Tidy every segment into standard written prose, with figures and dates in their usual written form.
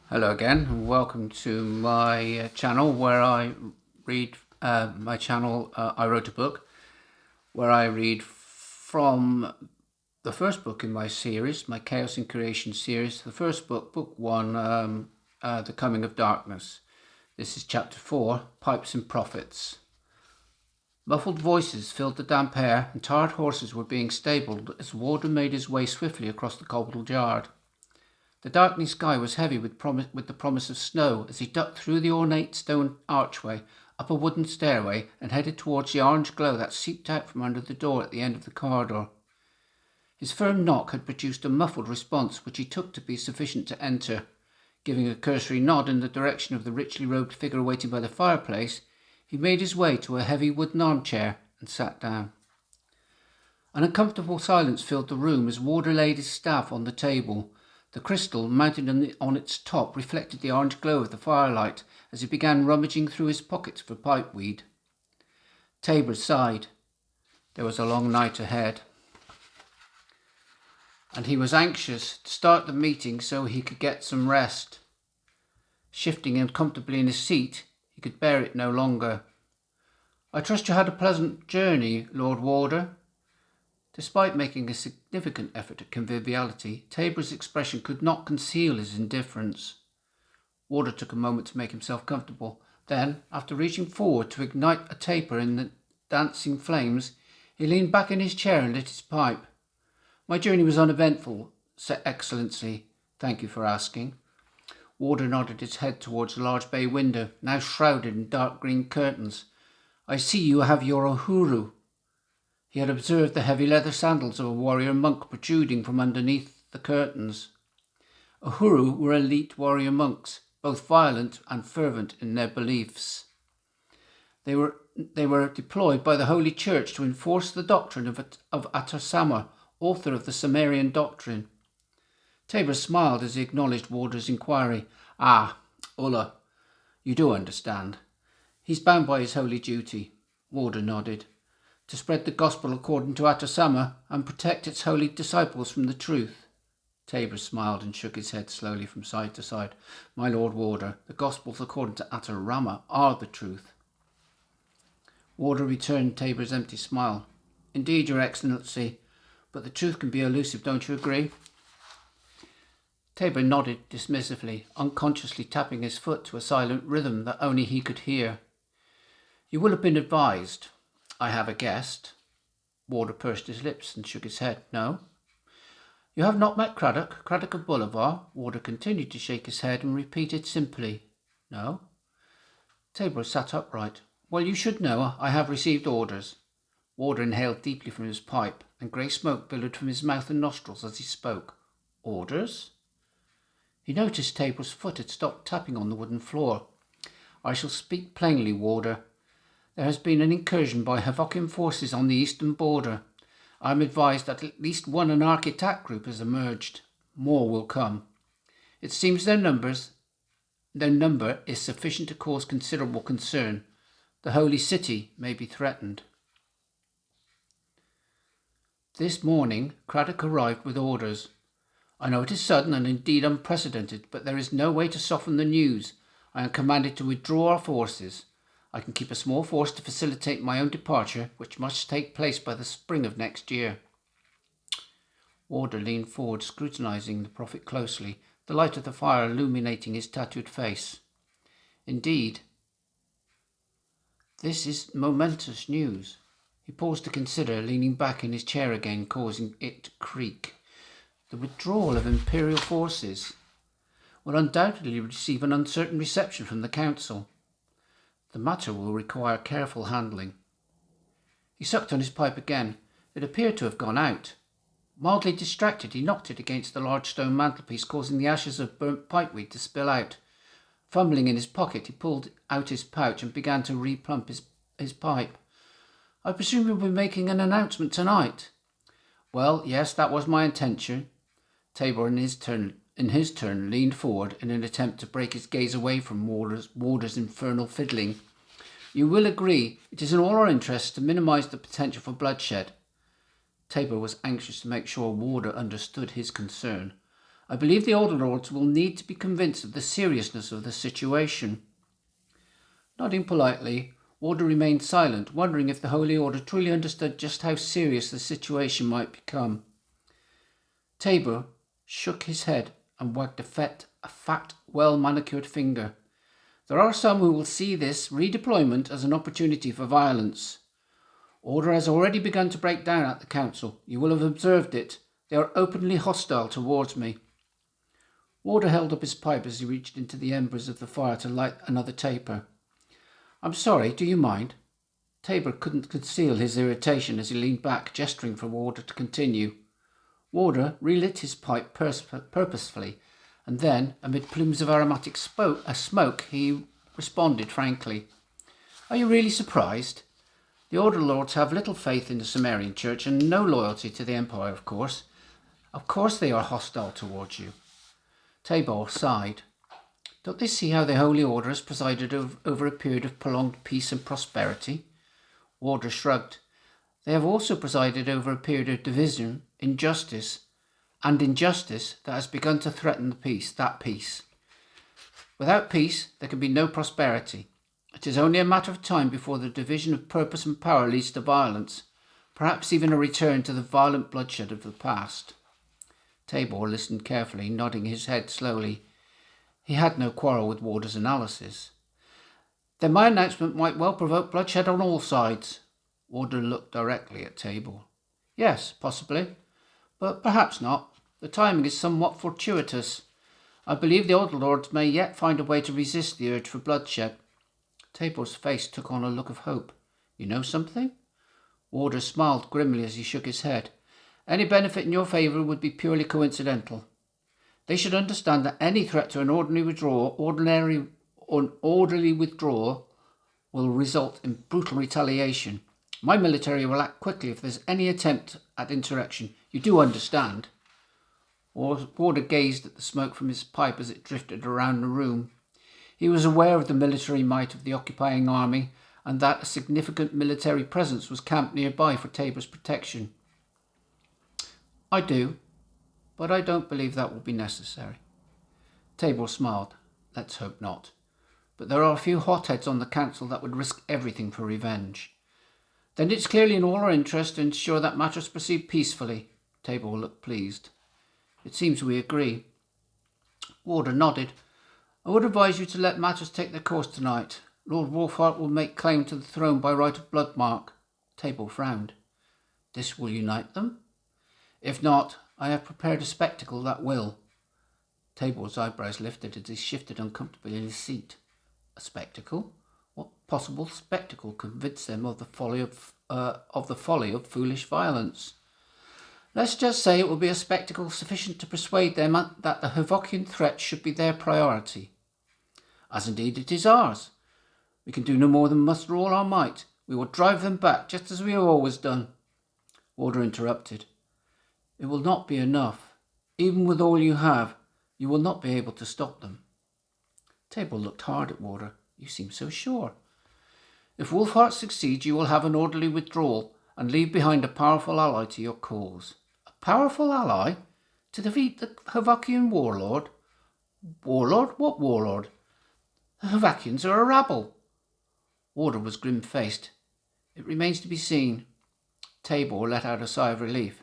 Hello again, and welcome to my channel where I read. I wrote a book where I read from the first book in my series, my Chaos and Creation series. The first book, book one, The Coming of Darkness. This is chapter 4, Pipes and Prophets. Muffled voices filled the damp air, and tired horses were being stabled as Warder made his way swiftly across the cobbled yard. The darkening sky was heavy with the promise of snow as he ducked through the ornate stone archway, up a wooden stairway, and headed towards the orange glow that seeped out from under the door at the end of the corridor. His firm knock had produced a muffled response which he took to be sufficient to enter. Giving a cursory nod in the direction of the richly robed figure waiting by the fireplace, he made his way to a heavy wooden armchair and sat down. An uncomfortable silence filled the room as Warder laid his staff on the table. The crystal, mounted on its top, reflected the orange glow of the firelight as he began rummaging through his pockets for pipeweed. Tabor sighed. There was a long night ahead, and he was anxious to start the meeting so he could get some rest. Shifting uncomfortably in his seat, he could bear it no longer. "I trust you had a pleasant journey, Lord Warder." Despite making a significant effort at conviviality, Tabor's expression could not conceal his indifference. Warder took a moment to make himself comfortable. Then, after reaching forward to ignite a taper in the dancing flames, he leaned back in his chair and lit his pipe. "My journey was uneventful, Excellency. Thank you for asking." Warder nodded his head towards the large bay window, now shrouded in dark green curtains. "I see you have your Uhuru." He had observed the heavy leather sandals of a warrior monk protruding from underneath the curtains. Uhuru were elite warrior monks, both violent and fervent in their beliefs. They were deployed by the Holy Church to enforce the doctrine of Atasama, author of the Sumerian doctrine. Tabor smiled as he acknowledged Warder's inquiry. "Ah, Ulla, you do understand. He's bound by his holy duty." Warder nodded. "To spread the gospel according to Atasama and protect its holy disciples from the truth." Tabor smiled and shook his head slowly from side to side. "My Lord Warder, the gospels according to Atarama are the truth." Warder returned Tabor's empty smile. "Indeed, Your Excellency, but the truth can be elusive, don't you agree?" Tabor nodded dismissively, unconsciously tapping his foot to a silent rhythm that only he could hear. "You will have been advised. I have a guest." Warder pursed his lips and shook his head. "No." "You have not met Craddock of Bolivar?" Warder continued to shake his head and repeated simply, "No." Tabor sat upright. "Well, you should know. I have received orders." Warder inhaled deeply from his pipe, and grey smoke billowed from his mouth and nostrils as he spoke. "Orders?" He noticed Tabor's foot had stopped tapping on the wooden floor. "I shall speak plainly, Warder. There has been an incursion by Havocan forces on the eastern border. I am advised that at least one anarch attack group has emerged. More will come. It seems their number is sufficient to cause considerable concern. The holy city may be threatened." This morning, Craddock arrived with orders. "I know it is sudden and indeed unprecedented, but there is no way to soften the news. I am commanded to withdraw our forces. I can keep a small force to facilitate my own departure, which must take place by the spring of next year." Warder leaned forward, scrutinizing the prophet closely, the light of the fire illuminating his tattooed face. "Indeed, this is momentous news." He paused to consider, leaning back in his chair again, causing it to creak. "The withdrawal of Imperial forces will undoubtedly receive an uncertain reception from the Council. The matter will require careful handling." He sucked on his pipe again. It appeared to have gone out. Mildly distracted, he knocked it against the large stone mantelpiece, causing the ashes of burnt pipeweed to spill out. Fumbling in his pocket, he pulled out his pouch and began to replump his pipe. "I presume you'll be making an announcement tonight?" "Well, yes, that was my intention." Tabor, in his turn, leaned forward in an attempt to break his gaze away from Warder's infernal fiddling. "You will agree it is in all our interests to minimize the potential for bloodshed." Tabor was anxious to make sure Warder understood his concern. I believe the Order Lords will need to be convinced of the seriousness of the situation." Nodding politely, Warder remained silent, wondering if the Holy Order truly understood just how serious the situation might become. Tabor shook his head and wagged a fat, well-manicured finger. "There are some who will see this redeployment as an opportunity for violence. Order has already begun to break down at the council. You will have observed it. They are openly hostile towards me." Warder held up his pipe as he reached into the embers of the fire to light another taper. "I'm sorry, do you mind?" Tabor couldn't conceal his irritation as he leaned back, gesturing for Warder to continue. Warder relit his pipe purposefully, and then, amid plumes of aromatic smoke, he responded frankly. "Are you really surprised? The Order Lords have little faith in the Sumerian Church and no loyalty to the Empire, of course. Of course they are hostile towards you." Tabor sighed. "Don't they see how the Holy Order has presided over a period of prolonged peace and prosperity?" Warder shrugged. "They have also presided over a period of division, injustice that has begun to threaten that peace. Without peace, there can be no prosperity. It is only a matter of time before the division of purpose and power leads to violence, perhaps even a return to the violent bloodshed of the past." Tabor listened carefully, nodding his head slowly. He had no quarrel with Warder's analysis. "Then my announcement might well provoke bloodshed on all sides." Warder looked directly at Tabor. "Yes, possibly, but perhaps not. The timing is somewhat fortuitous. I believe the Order Lords may yet find a way to resist the urge for bloodshed." Tabor's face took on a look of hope. "You know something?" Warder smiled grimly as he shook his head. "Any benefit in your favour would be purely coincidental. They should understand that any threat to an orderly withdrawal will result in brutal retaliation. My military will act quickly if there's any attempt at insurrection. You do understand?" Warder gazed at the smoke from his pipe as it drifted around the room. He was aware of the military might of the occupying army and that a significant military presence was camped nearby for Tabor's protection. "I do, but I don't believe that will be necessary." Tabor smiled. "Let's hope not. But there are a few hotheads on the council that would risk everything for revenge." "Then it's clearly in all our interest to ensure that matters proceed peacefully." Tabor looked pleased. "It seems we agree." Warder nodded. "I would advise you to let matters take their course tonight. Lord Wolfhart will make claim to the throne by right of bloodmark." Tabor frowned. "This will unite them?" "If not, I have prepared a spectacle that will." Tabor's eyebrows lifted as he shifted uncomfortably in his seat. A spectacle? What possible spectacle convinced them of the folly of foolish violence? "Let's just say it will be a spectacle sufficient to persuade them that the Havokian threat should be their priority." "As indeed it is ours. We can do no more than muster all our might. We will drive them back, just as we have always done." Warder interrupted. "It will not be enough. Even with all you have, you will not be able to stop them." Tabor looked hard at Warder. "You seem so sure." "If Wolfhart succeeds, you will have an orderly withdrawal and leave behind a powerful ally to your cause." "A powerful ally? To defeat the Havokian warlord?" "Warlord? What warlord? The Havokians are a rabble." Warder was grim-faced. "It remains to be seen." Tabor let out a sigh of relief.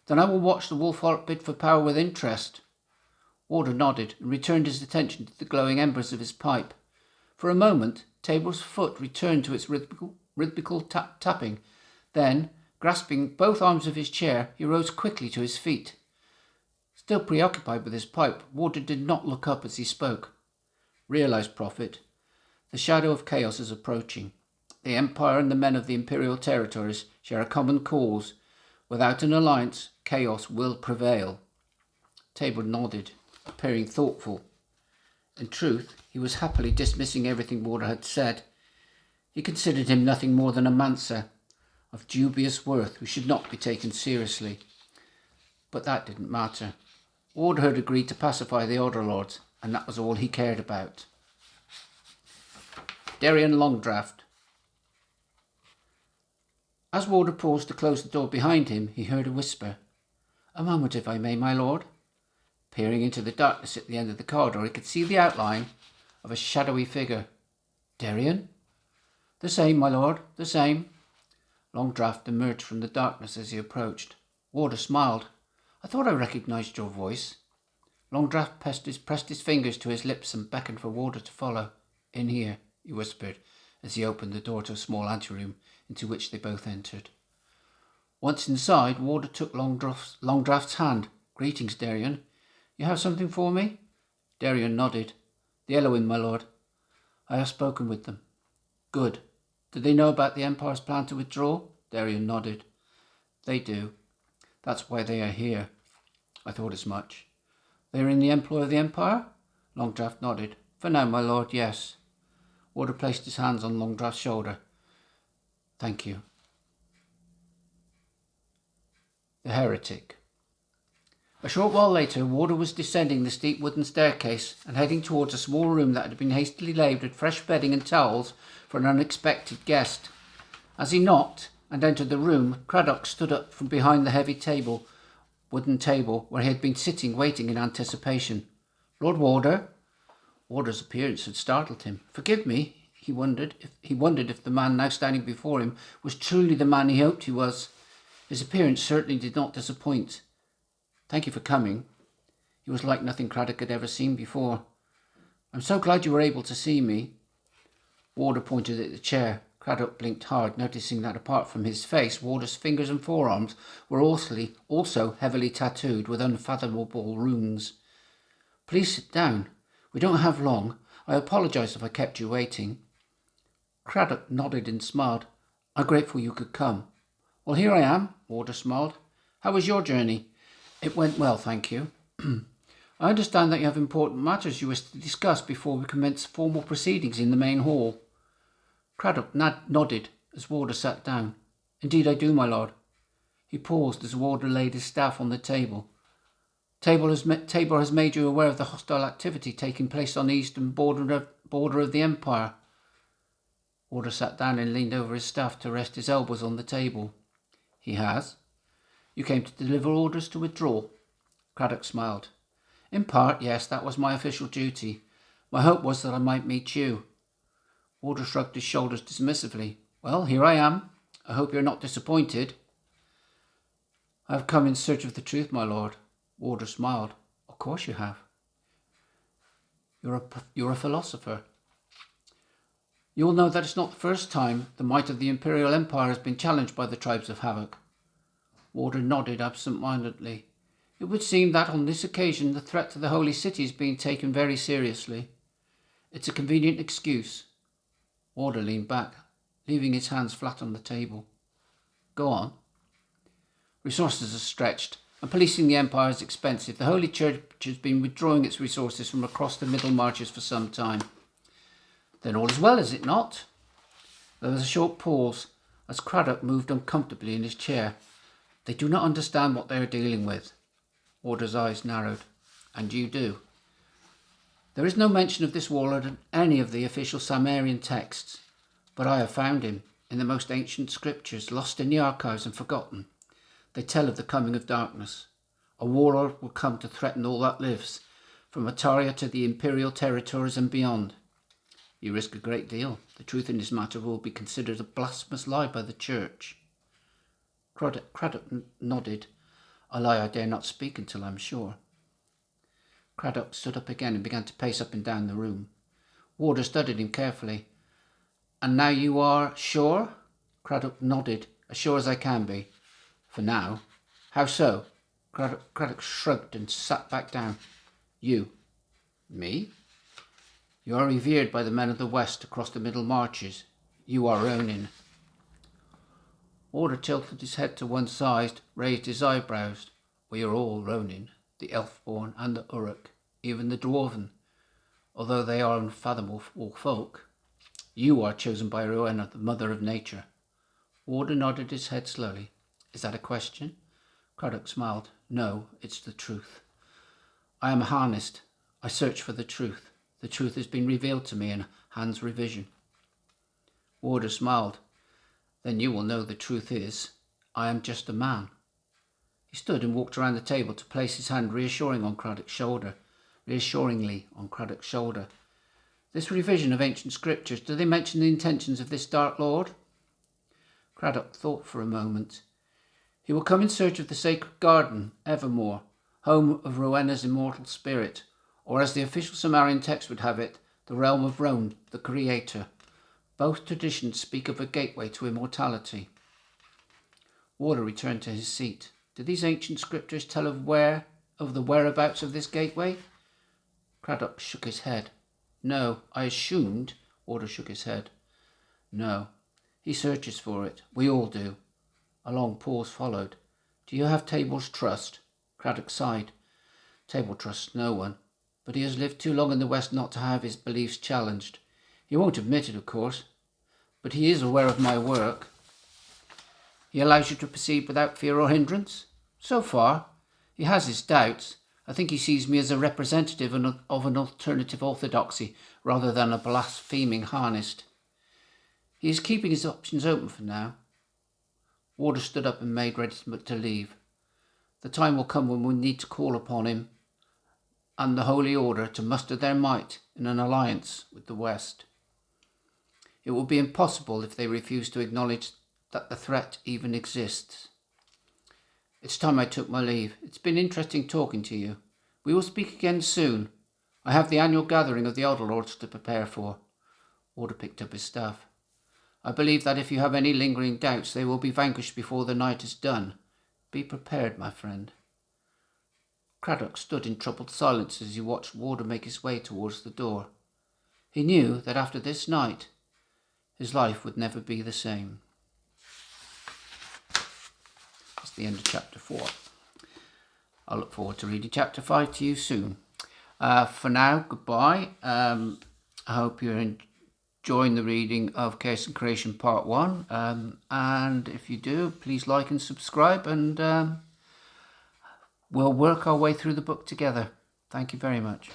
"Then I will watch the Wolfhart bid for power with interest." Warder nodded and returned his attention to the glowing embers of his pipe. For a moment, Tabor's foot returned to its rhythmical tapping. Then, grasping both arms of his chair, he rose quickly to his feet. Still preoccupied with his pipe, Warder did not look up as he spoke. "Realize, Prophet, the shadow of chaos is approaching. The Empire and the men of the Imperial territories share a common cause. Without an alliance, chaos will prevail." Tabor nodded, appearing thoughtful. In truth, he was happily dismissing everything Warder had said. He considered him nothing more than a mancer of dubious worth who should not be taken seriously. But that didn't matter. Warder had agreed to pacify the Order Lords, and that was all he cared about. Derian Longdraft. As Warder paused to close the door behind him, he heard a whisper. "A moment, if I may, my lord." Peering into the darkness at the end of the corridor, he could see the outline of a shadowy figure. Darian? The same, my lord, the same. Longdraft emerged from the darkness as he approached. Warder smiled. I thought I recognised your voice. Longdraft pressed his fingers to his lips and beckoned for Warder to follow. In here, he whispered, as he opened the door to a small anteroom into which they both entered. Once inside, Warder took Longdraft's hand. Greetings, Darian. You have something for me? Darian nodded. The Elohim, my lord. I have spoken with them. Good. Do they know about the Empire's plan to withdraw? Darian nodded. They do. That's why they are here. I thought as much. They are in the employ of the Empire? Longdraft nodded. For now, my lord, yes. Warder placed his hands on Longdraft's shoulder. Thank you. The Heretic. A short while later, Warder was descending the steep wooden staircase and heading towards a small room that had been hastily laid with fresh bedding and towels for an unexpected guest. As he knocked and entered the room, Craddock stood up from behind the heavy wooden table, where he had been sitting waiting in anticipation. Lord Warder? Warder's appearance had startled him. Forgive me, he wondered if the man now standing before him was truly the man he hoped he was. His appearance certainly did not disappoint. Thank you for coming. He was like nothing Craddock had ever seen before. I'm so glad you were able to see me. Warder pointed at the chair. Craddock blinked hard, noticing that apart from his face, Warder's fingers and forearms were also heavily tattooed with unfathomable runes. Please sit down. We don't have long. I apologise if I kept you waiting. Craddock nodded and smiled. I'm grateful you could come. Well, here I am, Warder smiled. How was your journey? It went well, thank you. I understand that you have important matters you wish to discuss before we commence formal proceedings in the main hall. Craddock nodded as Warder sat down. Indeed I do, my lord. He paused as Warder laid his staff on the table. Tabor has made you aware of the hostile activity taking place on the eastern border of the Empire. Warder sat down and leaned over his staff to rest his elbows on the table. He has. You came to deliver orders to withdraw. Craddock smiled. In part, yes, that was my official duty. My hope was that I might meet you. Warder shrugged his shoulders dismissively. Well, here I am. I hope you're not disappointed. I have come in search of the truth, my lord. Warder smiled. Of course you have. You're a philosopher. You will know that it's not the first time the might of the Imperial Empire has been challenged by the tribes of Havoc. Warder nodded absent-mindedly. It would seem that on this occasion the threat to the Holy City is being taken very seriously. It's a convenient excuse. Warder leaned back, leaving his hands flat on the table. Go on. Resources are stretched, and policing the Empire is expensive. The Holy Church has been withdrawing its resources from across the Middle Marches for some time. Then all is well, is it not? There was a short pause as Craddock moved uncomfortably in his chair. They do not understand what they are dealing with. Warder's eyes narrowed. And you do. There is no mention of this warlord in any of the official Sumerian texts, but I have found him in the most ancient scriptures, lost in the archives and forgotten. They tell of the coming of darkness. A warlord will come to threaten all that lives, from Ataria to the imperial territories and beyond. You risk a great deal. The truth in this matter will be considered a blasphemous lie by the Church. Craddock nodded. A lie I dare not speak until I'm sure. Craddock stood up again and began to pace up and down the room. Warder studied him carefully. And now you are sure? Craddock nodded, as sure as I can be. For now. How so? Craddock shrugged and sat back down. You. Me? You are revered by the men of the West across the Middle Marches. You are Ronin. Warder tilted his head to one side, raised his eyebrows. We are all Ronin, the Elf-born and the Uruk, even the Dwarven, although they are unfathomable folk. You are chosen by Rowena, the mother of nature. Warder nodded his head slowly. Is that a question? Craddock smiled. No, it's the truth. I am harnessed. I search for the truth. The truth has been revealed to me in Han's revision. Warder smiled. Then you will know the truth is, I am just a man. He stood and walked around the table to place his hand reassuringly on Craddock's shoulder. This revision of ancient scriptures, do they mention the intentions of this Dark Lord? Craddock thought for a moment. He will come in search of the sacred garden, Evermore, home of Rowena's immortal spirit, or as the official Sumerian text would have it, the realm of Rome, the creator. Both traditions speak of a gateway to immortality. Warder returned to his seat. Did these ancient scriptures tell of the whereabouts of this gateway? Craddock shook his head. No, I assumed. Warder shook his head. No. He searches for it. We all do. A long pause followed. Do you have Table's trust? Craddock sighed. Table trusts no one, but he has lived too long in the West not to have his beliefs challenged. He won't admit it, of course, but he is aware of my work. He allows you to proceed without fear or hindrance? So far. He has his doubts. I think he sees me as a representative of an alternative orthodoxy rather than a blaspheming harnist. He is keeping his options open for now. Warder stood up and made ready to leave. The time will come when we need to call upon him and the Holy Order to muster their might in an alliance with the West. It will be impossible if they refuse to acknowledge that the threat even exists. It's time I took my leave. It's been interesting talking to you. We will speak again soon. I have the annual gathering of the Elder Lords to prepare for. Warder picked up his staff. I believe that if you have any lingering doubts, they will be vanquished before the night is done. Be prepared, my friend. Craddock stood in troubled silence as he watched Warder make his way towards the door. He knew that after this night, his life would never be the same. That's the end of chapter 4. I look forward to reading chapter 5 to you soon. For now, goodbye. I hope you're enjoying the reading of Chaos and Creation Part 1. And if you do, please like and subscribe, and we'll work our way through the book together. Thank you very much.